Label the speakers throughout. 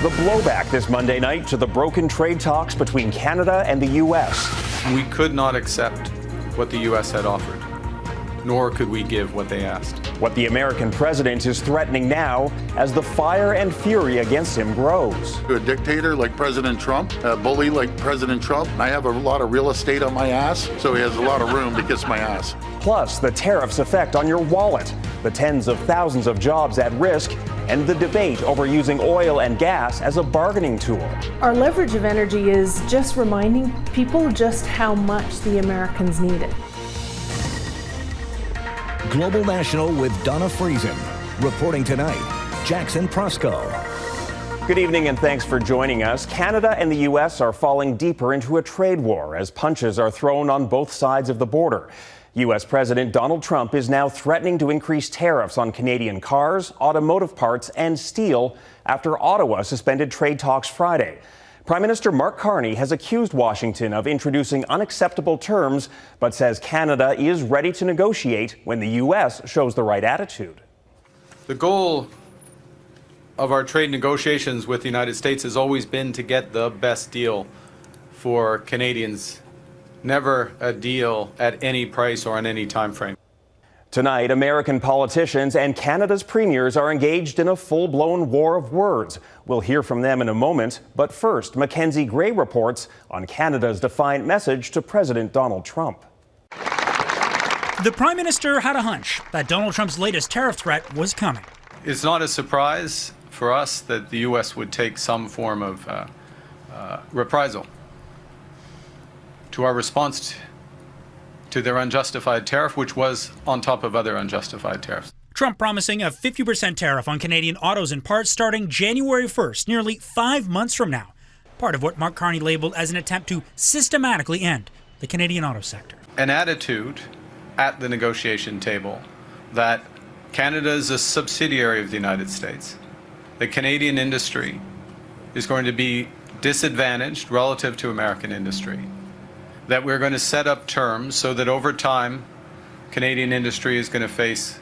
Speaker 1: the blowback this Monday night to the broken trade talks between Canada and the U.S.
Speaker 2: We could not accept what the U.S. had offered, nor could we give what they asked.
Speaker 1: What the American president is threatening now as the fire and fury against him grows.
Speaker 3: A dictator like President Trump, a bully like President Trump. I have a lot of real estate on my ass, so he has a lot of room to kiss my ass.
Speaker 1: Plus, the tariffs' effect on your wallet, the tens of thousands of jobs at risk, and the debate over using oil and gas as a bargaining tool.
Speaker 4: Our leverage of energy is just reminding people just how much the Americans need it.
Speaker 5: Global National with Donna Friesen. Reporting tonight, Jackson Prosco.
Speaker 1: Good evening and thanks for joining us. Canada and the U.S. are falling deeper into a trade war as punches are thrown on both sides of the border. U.S. President Donald Trump is now threatening to increase tariffs on Canadian cars, automotive parts, and steel after Ottawa suspended trade talks Friday. Prime Minister Mark Carney has accused Washington of introducing unacceptable terms, but says Canada is ready to negotiate when the U.S. shows the right attitude.
Speaker 2: The goal of our trade negotiations with the United States has always been to get the best deal for Canadians, never a deal at any price or on any time frame.
Speaker 1: Tonight, American politicians and Canada's premiers are engaged in a full-blown war of words. We'll hear from them in a moment, but first, Mackenzie Gray reports on Canada's defiant message to President Donald Trump.
Speaker 6: The Prime Minister had a hunch that Donald Trump's latest tariff threat was coming.
Speaker 2: It's not a surprise for us that the U.S. would take some form of reprisal to our response to their unjustified tariff, which was on top of other unjustified tariffs.
Speaker 6: Trump promising a 50% tariff on Canadian autos and parts starting January 1st, nearly 5 months from now. Part of what Mark Carney labeled as an attempt to systematically end the Canadian auto sector.
Speaker 2: An attitude at the negotiation table that Canada is a subsidiary of the United States. The Canadian industry is going to be disadvantaged relative to American industry. That we're going to set up terms so that over time, Canadian industry is going to face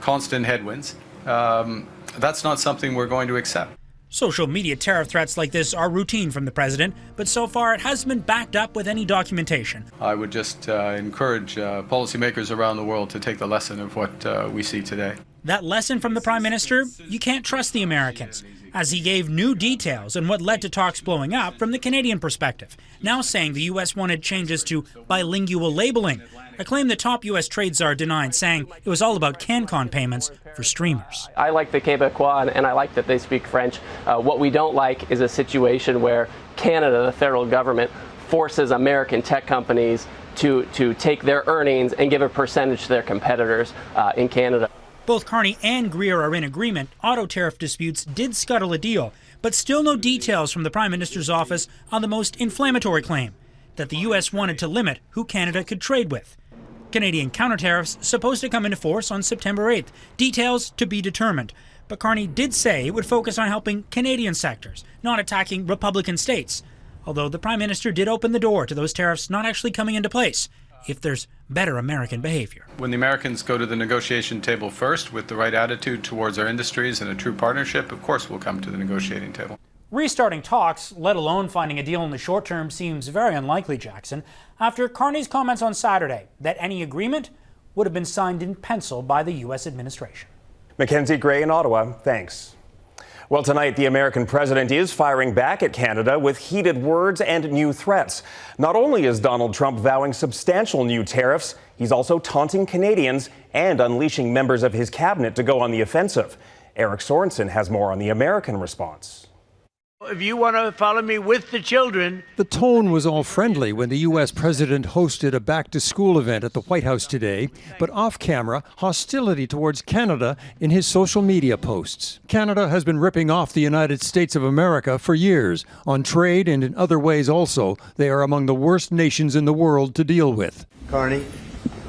Speaker 2: constant headwinds. That's not something we're going to accept.
Speaker 6: Social media tariff threats like this are routine from the president, but so far it hasn't been backed up with any documentation.
Speaker 2: I would just encourage policymakers around the world to take the lesson of what we see today.
Speaker 6: That lesson from the Prime Minister? You can't trust the Americans, as he gave new details on what led to talks blowing up from the Canadian perspective, now saying the U.S. wanted changes to bilingual labeling, a claim the top U.S. trade czar denied, saying it was all about CanCon payments for streamers.
Speaker 7: I like the Quebecois, and I like that they speak French. What we don't like is a situation where Canada, the federal government, forces American tech companies to take their earnings and give a percentage to their competitors in Canada.
Speaker 6: Both Carney and Greer are in agreement. Auto tariff disputes did scuttle a deal, but still no details from the Prime Minister's office on the most inflammatory claim, that the U.S. wanted to limit who Canada could trade with. Canadian counter-tariffs supposed to come into force on September 8th. Details to be determined. But Carney did say it would focus on helping Canadian sectors, not attacking Republican states. Although the Prime Minister did open the door to those tariffs not actually coming into place, if there's better American behavior.
Speaker 2: When the Americans go to the negotiation table first with the right attitude towards our industries and a true partnership, of course we'll come to the negotiating table.
Speaker 6: Restarting talks, let alone finding a deal in the short term, seems very unlikely, Jackson, after Carney's comments on Saturday that any agreement would have been signed in pencil by the U.S. administration.
Speaker 1: Mackenzie Gray in Ottawa, thanks. Well, tonight, the American president is firing back at Canada with heated words and new threats. Not only is Donald Trump vowing substantial new tariffs, he's also taunting Canadians and unleashing members of his cabinet to go on the offensive. Eric Sorensen has more on the American response.
Speaker 8: If you want to follow me with the children.
Speaker 9: The tone was all friendly when the U.S. president hosted a back-to-school event at the White House today, but off-camera, hostility towards Canada in his social media posts. Canada has been ripping off the United States of America for years. On trade and in other ways also, they are among the worst nations in the world to deal with.
Speaker 8: Carney,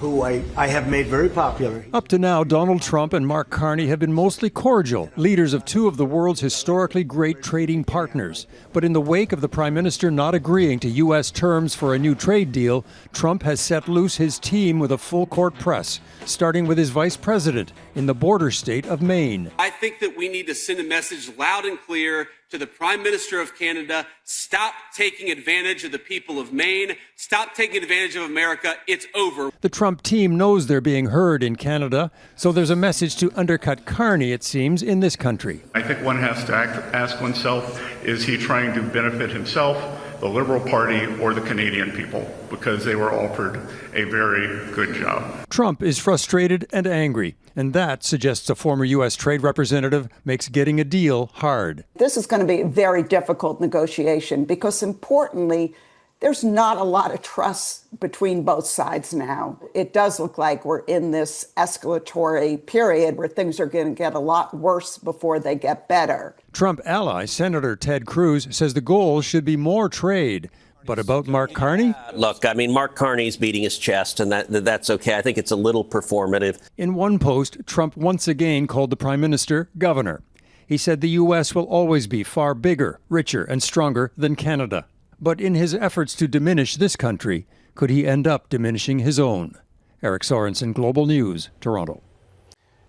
Speaker 8: who I have made very popular.
Speaker 9: Up to now, Donald Trump and Mark Carney have been mostly cordial, leaders of two of the world's historically great trading partners. But in the wake of the Prime Minister not agreeing to U.S. terms for a new trade deal, Trump has set loose his team with a full-court press, starting with his vice president, in the border state of Maine.
Speaker 10: I think that we need to send a message loud and clear to the Prime Minister of Canada. Stop taking advantage of the people of Maine. Stop taking advantage of America. It's over.
Speaker 9: The Trump team knows they're being heard in Canada, so there's a message to undercut Carney, it seems, in this country.
Speaker 11: I think one has to ask oneself, is he trying to benefit himself, the Liberal Party, or the Canadian people? Because they were offered a very good job.
Speaker 9: Trump is frustrated and angry, and that, suggests a former U.S. trade representative, makes getting a deal hard.
Speaker 12: This is going to be a very difficult negotiation because, importantly, there's not a lot of trust between both sides now. It does look like we're in this escalatory period where things are going to get a lot worse before they get better.
Speaker 9: Trump ally Senator Ted Cruz says the goal should be more trade. But about Mark Carney?
Speaker 13: Look, I mean, Mark Carney's beating his chest, and that's okay. I think it's a little performative.
Speaker 9: In one post, Trump once again called the Prime Minister governor. He said the U.S. will always be far bigger, richer, and stronger than Canada. But in his efforts to diminish this country, could he end up diminishing his own? Eric Sorensen, Global News, Toronto.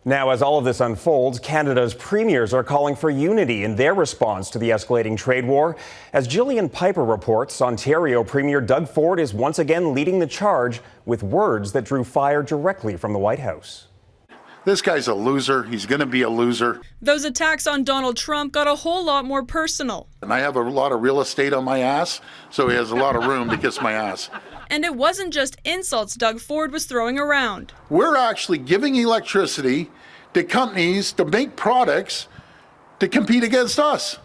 Speaker 1: Now, as all of this unfolds, Canada's premiers are calling for unity in their response to the escalating trade war. As Jillian Piper reports, Ontario Premier Doug Ford is once again leading the charge with words that drew fire directly from the White House.
Speaker 3: This guy's a loser. He's going to be a loser.
Speaker 14: Those attacks on Donald Trump got a whole lot more personal.
Speaker 3: And I have a lot of real estate on my ass, so he has a lot of room to kiss my ass.
Speaker 14: And it wasn't just insults Doug Ford was throwing around.
Speaker 3: We're actually giving electricity to companies to make products to compete against us.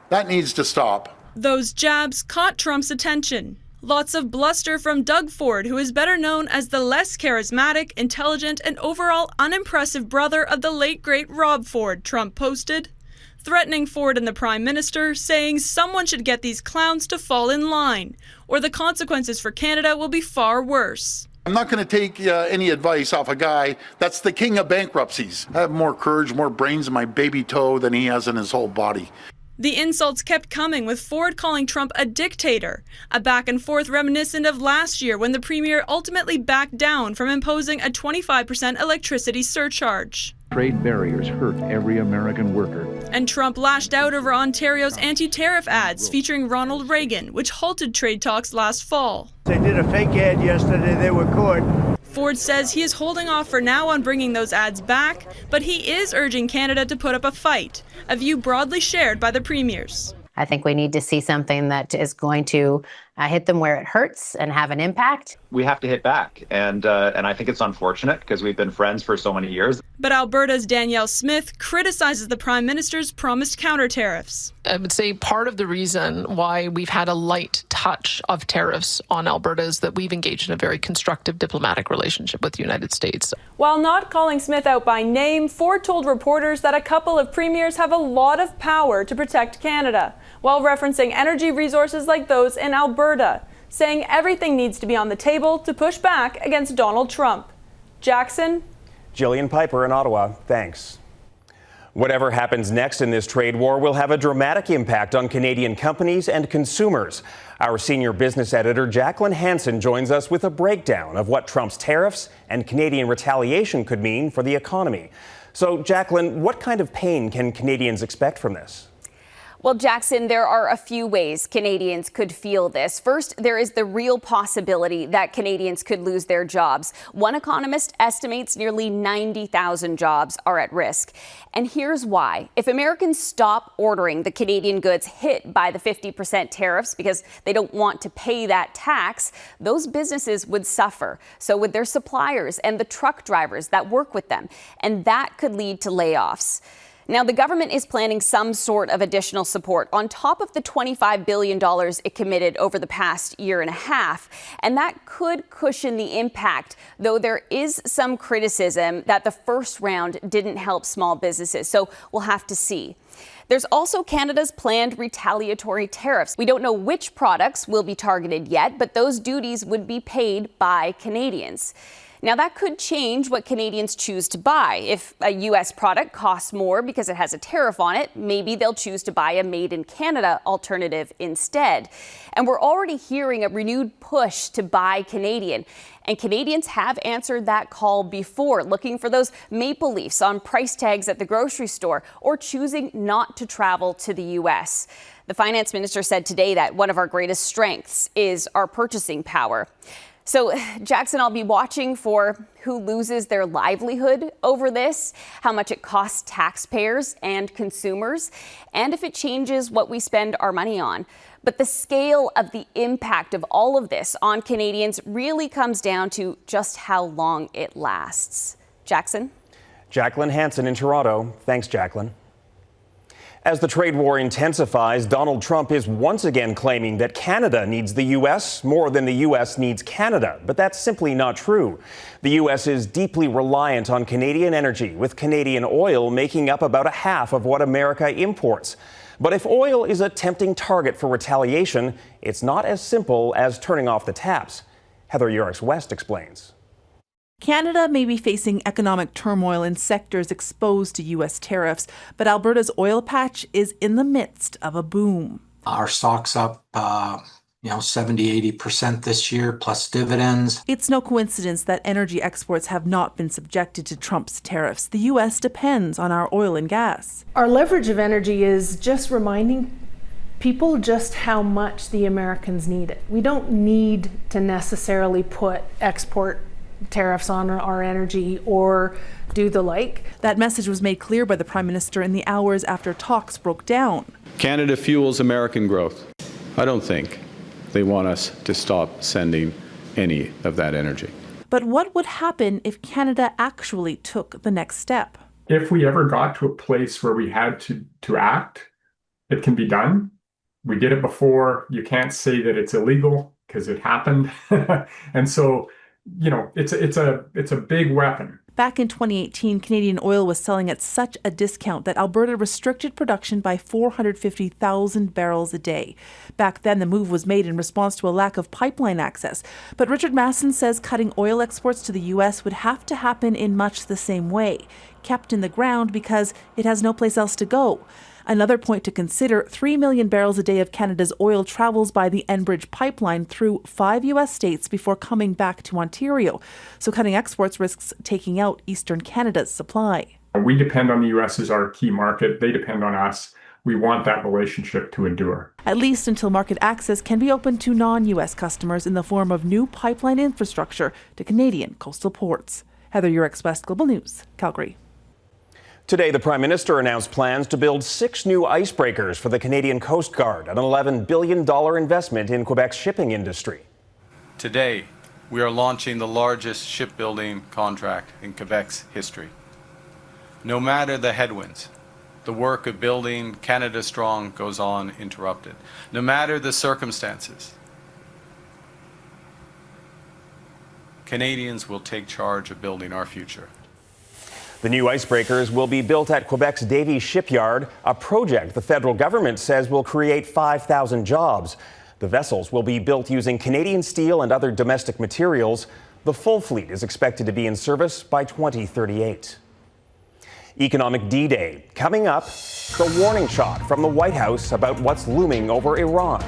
Speaker 3: That needs to stop.
Speaker 14: Those jabs caught Trump's attention. Lots of bluster from Doug Ford, who is better known as the less charismatic, intelligent, and overall unimpressive brother of the late great Rob Ford, Trump posted, threatening Ford and the Prime Minister, saying someone should get these clowns to fall in line, or the consequences for Canada will be far worse.
Speaker 3: I'm not going to take any advice off a guy that's the king of bankruptcies. I have more courage, more brains in my baby toe than he has in his whole body.
Speaker 14: The insults kept coming, with Ford calling Trump a dictator, a back and forth reminiscent of last year when the premier ultimately backed down from imposing a 25% electricity surcharge.
Speaker 15: Trade barriers hurt every American worker.
Speaker 14: And Trump lashed out over Ontario's anti-tariff ads featuring Ronald Reagan, which halted trade talks last fall.
Speaker 8: They did a fake ad yesterday. They were caught.
Speaker 14: Ford says he is holding off for now on bringing those ads back, but he is urging Canada to put up a fight, a view broadly shared by the premiers.
Speaker 16: I think we need to see something that is going to hit them where it hurts and have an impact.
Speaker 17: We have to hit back, and I think it's unfortunate because we've been friends for so many years.
Speaker 14: But Alberta's Danielle Smith criticizes the Prime Minister's promised counter tariffs.
Speaker 18: I would say part of the reason why we've had a light touch of tariffs on Alberta is that we've engaged in a very constructive diplomatic relationship with the United States.
Speaker 14: While not calling Smith out by name, Ford told reporters that a couple of premiers have a lot of power to protect Canada, while referencing energy resources like those in Alberta, saying everything needs to be on the table to push back against Donald Trump. Jackson?
Speaker 1: Jillian Piper in Ottawa, thanks. Whatever happens next in this trade war will have a dramatic impact on Canadian companies and consumers. Our senior business editor, Jacqueline Hansen, joins us with a breakdown of what Trump's tariffs and Canadian retaliation could mean for the economy. So, Jacqueline, what kind of pain can Canadians expect from this?
Speaker 19: Well, Jackson, there are a few ways Canadians could feel this. First, there is the real possibility that Canadians could lose their jobs. One economist estimates nearly 90,000 jobs are at risk. And here's why. If Americans stop ordering the Canadian goods hit by the 50% tariffs because they don't want to pay that tax, those businesses would suffer. So would their suppliers and the truck drivers that work with them. And that could lead to layoffs. Now, the government is planning some sort of additional support on top of the $25 billion it committed over the past year and a half. And that could cushion the impact, though there is some criticism that the first round didn't help small businesses. So we'll have to see. There's also Canada's planned retaliatory tariffs. We don't know which products will be targeted yet, but those duties would be paid by Canadians. Now, that could change what Canadians choose to buy. If a U.S. product costs more because it has a tariff on it, maybe they'll choose to buy a made-in-Canada alternative instead. And we're already hearing a renewed push to buy Canadian. And Canadians have answered that call before, looking for those maple leafs on price tags at the grocery store or choosing not to travel to the U.S. The finance minister said today that one of our greatest strengths is our purchasing power. So, Jackson, I'll be watching for who loses their livelihood over this, how much it costs taxpayers and consumers, and if it changes what we spend our money on. But the scale of the impact of all of this on Canadians really comes down to just how long it lasts. Jackson?
Speaker 1: Jacqueline Hansen in Toronto. Thanks, Jacqueline. As the trade war intensifies, Donald Trump is once again claiming that Canada needs the U.S. more than the U.S. needs Canada. But that's simply not true. The U.S. is deeply reliant on Canadian energy, with Canadian oil making up about a half of what America imports. But if oil is a tempting target for retaliation, it's not as simple as turning off the taps. Heather Urix-West explains.
Speaker 20: Canada may be facing economic turmoil in sectors exposed to U.S. tariffs, but Alberta's oil patch is in the midst of a boom.
Speaker 21: Our stock's up, 70-80% this year, plus dividends.
Speaker 20: It's no coincidence that energy exports have not been subjected to Trump's tariffs. The U.S. depends on our oil and gas.
Speaker 4: Our leverage of energy is just reminding people just how much the Americans need it. We don't need to necessarily put export tariffs on our energy or do the like.
Speaker 20: That message was made clear by the Prime Minister in the hours after talks broke down.
Speaker 2: Canada fuels American growth. I don't think they want us to stop sending any of that energy.
Speaker 20: But what would happen if Canada actually took the next step?
Speaker 22: If we ever got to a place where we had to act, it can be done. We did it before. You can't say that it's illegal because it happened. And so, it's a big weapon.
Speaker 20: Back in 2018, Canadian oil was selling at such a discount that Alberta restricted production by 450,000 barrels a day. Back then, the move was made in response to a lack of pipeline access. But Richard Masson says cutting oil exports to the U.S. would have to happen in much the same way, kept in the ground because it has no place else to go. Another point to consider, 3 million barrels a day of Canada's oil travels by the Enbridge pipeline through 5 U.S. states before coming back to Ontario. So cutting exports risks taking out Eastern Canada's supply.
Speaker 22: We depend on the U.S. as our key market. They depend on us. We want that relationship to endure.
Speaker 20: At least until market access can be opened to non-U.S. customers in the form of new pipeline infrastructure to Canadian coastal ports. Heather Urix-West, Global News, Calgary.
Speaker 1: Today, the Prime Minister announced plans to build 6 new icebreakers for the Canadian Coast Guard, an $11 billion investment in Quebec's shipping industry.
Speaker 2: Today, we are launching the largest shipbuilding contract in Quebec's history. No matter the headwinds, the work of building Canada strong goes on uninterrupted. No matter the circumstances, Canadians will take charge of building our future.
Speaker 1: The new icebreakers will be built at Quebec's Davie Shipyard, a project the federal government says will create 5,000 jobs. The vessels will be built using Canadian steel and other domestic materials. The full fleet is expected to be in service by 2038. Economic D-Day. Coming up, the warning shot from the White House about what's looming over Iran.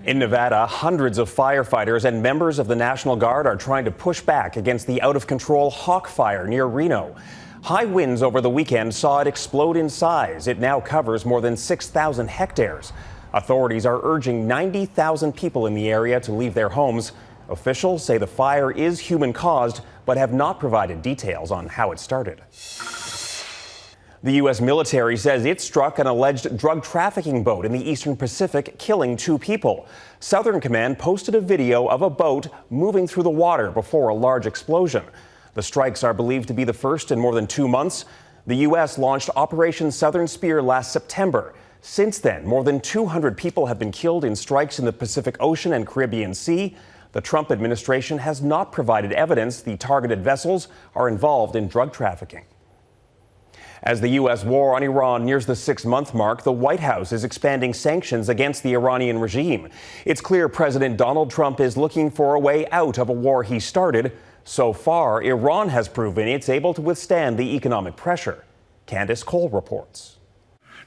Speaker 1: In Nevada, hundreds of firefighters and members of the National Guard are trying to push back against the out-of-control Hawk Fire near Reno. High winds over the weekend saw it explode in size. It now covers more than 6,000 hectares. Authorities are urging 90,000 people in the area to leave their homes. Officials say the fire is human-caused, but have not provided details on how it started. The U.S. military says it struck an alleged drug trafficking boat in the Eastern Pacific, killing 2 people. Southern Command posted a video of a boat moving through the water before a large explosion. The strikes are believed to be the first in more than 2 months. The U.S. launched Operation Southern Spear last September. Since then, more than 200 people have been killed in strikes in the Pacific Ocean and Caribbean Sea. The Trump administration has not provided evidence the targeted vessels are involved in drug trafficking. As the U.S. war on Iran nears the 6-month mark, the White House is expanding sanctions against the Iranian regime. It's clear President Donald Trump is looking for a way out of a war he started. So far, Iran has proven it's able to withstand the economic pressure. Candace Cole reports.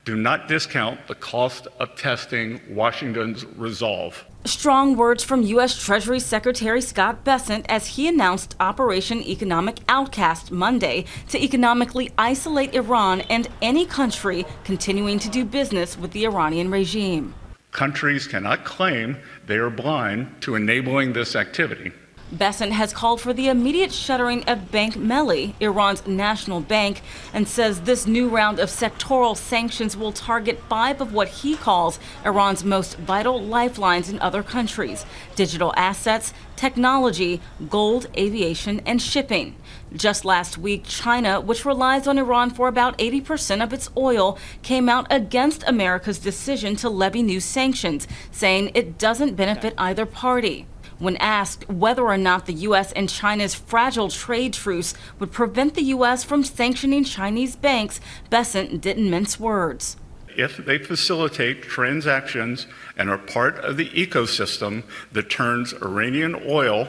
Speaker 11: Do not discount the cost of testing Washington's resolve.
Speaker 5: Strong words from U.S. Treasury Secretary Scott Bessent as he announced Operation Economic Outcast Monday to economically isolate Iran and any country continuing to do business with the Iranian regime.
Speaker 11: Countries cannot claim they are blind to enabling this activity.
Speaker 5: Bessent has called for the immediate shuttering of Bank Melli, Iran's national bank, and says this new round of sectoral sanctions will target 5 of what he calls Iran's most vital lifelines in other countries: digital assets, technology, gold, aviation, and shipping. Just last week, China, which relies on Iran for about 80% of its oil, came out against America's decision to levy new sanctions, saying it doesn't benefit either party. When asked whether or not the U.S. and China's fragile trade truce would prevent the U.S. from sanctioning Chinese banks, Bessent didn't mince words.
Speaker 11: If they facilitate transactions and are part of the ecosystem that turns Iranian oil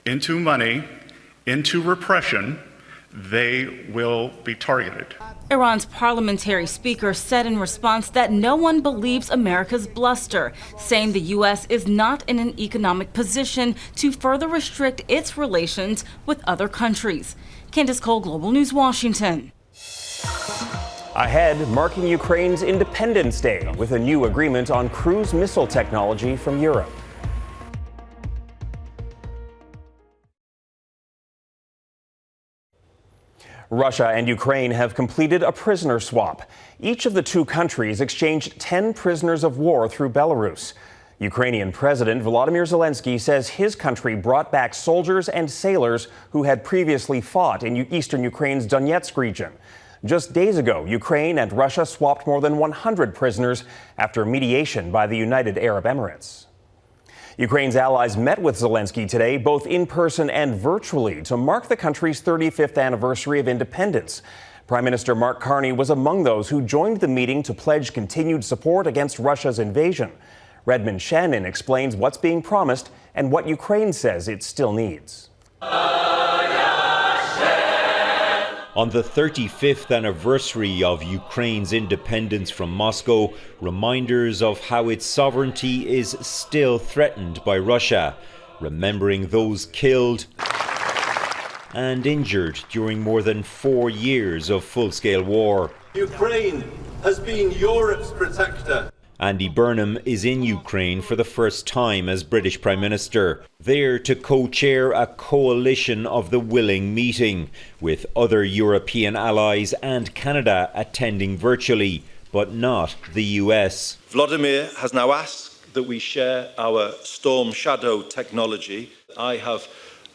Speaker 11: into money, into repression, they will be targeted.
Speaker 5: Iran's parliamentary speaker said in response that no one believes America's bluster, saying the U.S. is not in an economic position to further restrict its relations with other countries. Candace Cole, Global News, Washington.
Speaker 1: Ahead, marking Ukraine's Independence Day with a new agreement on cruise missile technology from Europe. Russia and Ukraine have completed a prisoner swap. Each of the two countries exchanged 10 prisoners of war through Belarus. Ukrainian President Volodymyr Zelensky says his country brought back soldiers and sailors who had previously fought in eastern Ukraine's Donetsk region. Just days ago, Ukraine and Russia swapped more than 100 prisoners after mediation by the United Arab Emirates. Ukraine's allies met with Zelensky today, both in person and virtually, to mark the country's 35th anniversary of independence. Prime Minister Mark Carney was among those who joined the meeting to pledge continued support against Russia's invasion. Redmond Shannon explains what's being promised and what Ukraine says it still needs.
Speaker 7: On the 35th anniversary of Ukraine's independence from Moscow, reminders of how its sovereignty is still threatened by Russia, remembering those killed and injured during more than 4 years of full-scale war.
Speaker 23: Ukraine has been Europe's protector.
Speaker 7: Andy Burnham is in Ukraine for the first time as British Prime Minister, there to co-chair a coalition of the willing meeting, with other European allies and Canada attending virtually, but not the US.
Speaker 23: Vladimir has now asked that we share our Storm Shadow technology. I have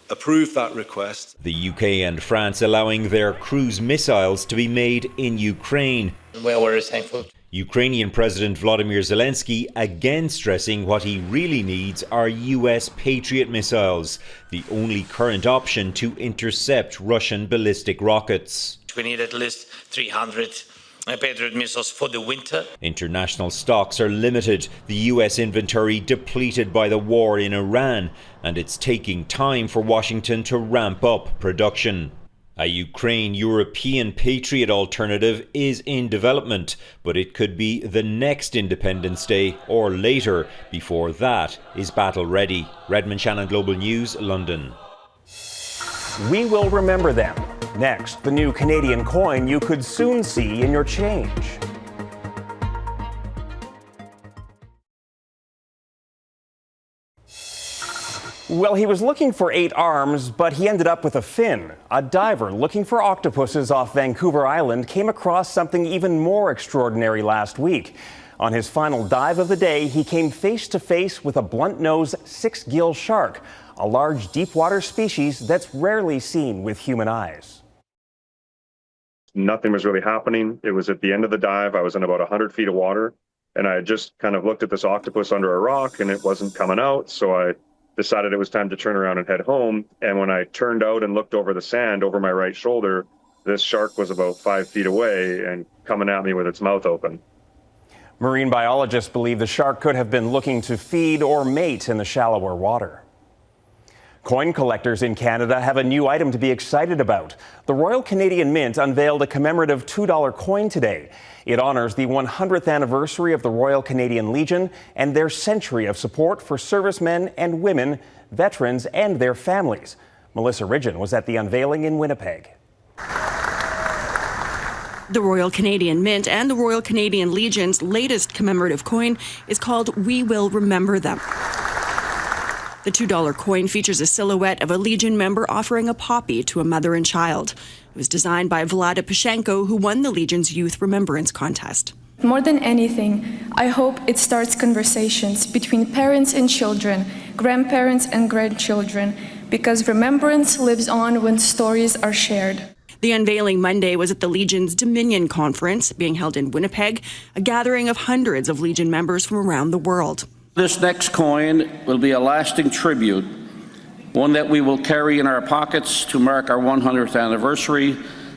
Speaker 23: approved that request.
Speaker 7: The UK and France allowing their cruise missiles to be made in Ukraine.
Speaker 24: Well, we're thankful.
Speaker 7: Ukrainian President Volodymyr Zelensky again stressing what he really needs are US Patriot missiles, the only current option to intercept Russian ballistic rockets.
Speaker 24: We need at least 300 Patriot missiles for the winter.
Speaker 7: International stocks are limited, the US inventory depleted by the war in Iran, and it's taking time for Washington to ramp up production. A Ukraine-European Patriot alternative is in development, but it could be the next Independence Day or later before that is battle ready. Redmond Shannon, Global News, London.
Speaker 1: We will remember them. Next, the new Canadian coin you could soon see in your change. Well, he was looking for 8 arms, but he ended up with a fin. A diver looking for octopuses off Vancouver Island came across something even more extraordinary last week. On his final dive of the day, he came face to face with a blunt-nosed 6-gill shark, a large deep-water species that's rarely seen with human eyes.
Speaker 25: Nothing was really happening. It was at the end of the dive. I was in about 100 feet of water, and I had just kind of looked at this octopus under a rock, and it wasn't coming out, so I decided it was time to turn around and head home. And when I turned out and looked over the sand over my right shoulder, This shark was about 5 feet away and coming at me with its mouth open.
Speaker 1: Marine biologists believe the shark could have been looking to feed or mate in the shallower water. Coin collectors in Canada have a new item to be excited about. The Royal Canadian Mint unveiled a commemorative $2 coin today. It honors the 100th anniversary of the Royal Canadian Legion and their century of support for servicemen and women, veterans, and their families. Melissa Ridgen was at the unveiling in Winnipeg.
Speaker 6: The Royal Canadian Mint and the Royal Canadian Legion's latest commemorative coin is called We Will Remember Them. The $2 coin features a silhouette of a Legion member offering a poppy to a mother and child. It was designed by Vlada Pashenko, who won the Legion's Youth Remembrance Contest.
Speaker 9: More than anything, I hope it starts conversations between parents and children, grandparents and grandchildren, because remembrance lives on when stories are shared.
Speaker 6: The unveiling Monday was at the Legion's Dominion Conference, being held in Winnipeg, a gathering of hundreds of Legion members from around the world.
Speaker 10: This next coin will be a lasting tribute, one that we will carry in our pockets to mark our 100th anniversary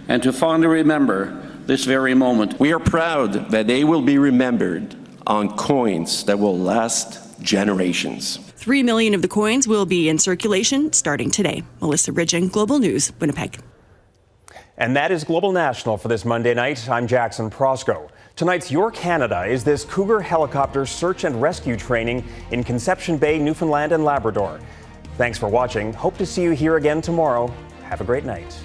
Speaker 10: and to fondly remember this very moment.
Speaker 12: We are proud that they will be remembered on coins that will last generations.
Speaker 6: 3 million of the coins will be in circulation starting today. Melissa Ridgen, Global News, Winnipeg.
Speaker 1: And that is Global National for this Monday night. I'm Jackson Prosco. Tonight's Your Canada is this Cougar helicopter search and rescue training in Conception Bay, Newfoundland and Labrador. Thanks for watching. Hope to see you here again tomorrow. Have a great night.